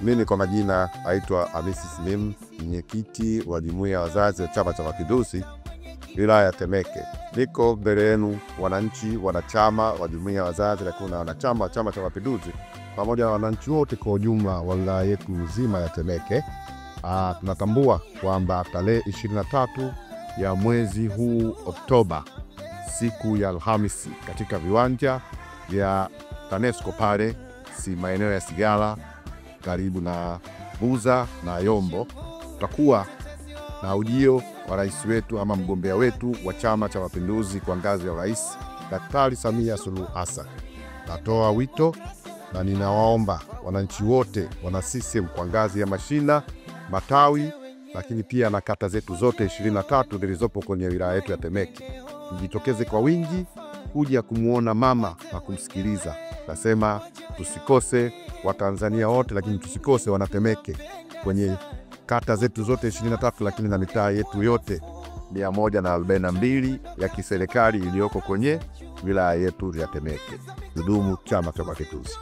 Mimi kwa majina naitwa Hamisi Slim, mwenyekiti wa jumuiya ya wazazi wa Chama cha Mapinduzi wilaya ya Temeke. Niko mbele yenu wananchi, wanachama wa jumuiya ya wazazi, lakini na wanachama wa Chama cha Mapinduzi pamoja na wananchi wote kwa ujumla wa wilaya yetu nzima ya Temeke. Tunatambua kwamba tarehe 23 ya mwezi huu Oktoba, siku ya Alhamisi, katika viwanja vya TANESCO pale maeneo ya Sigara karibu na Buza na Yombo, tutakuwa na ujio wa rais wetu ama mgombea wetu wa Chama cha Mapinduzi kwa ngazi ya rais, Daktari Samia Suluhu Hassan. Natoa wito na ninawaomba wananchi wote wana CCM kwa ngazi ya mashina, matawi, lakini pia na kata zetu zote 23 zilizopo kwenye wilaya yetu ya Temeke, mjitokeze kwa wingi kuja kumuona mama na kumsikiliza. Nasema tusikose Watanzania wote, lakini tusikose Wanatemeke kwenye kata zetu zote 23, lakini na mitaa yetu yote 142 ya kiserikali iliyoko kwenye wilaya yetu ya Temeke. Dudumu Chama cha Mapinduzi!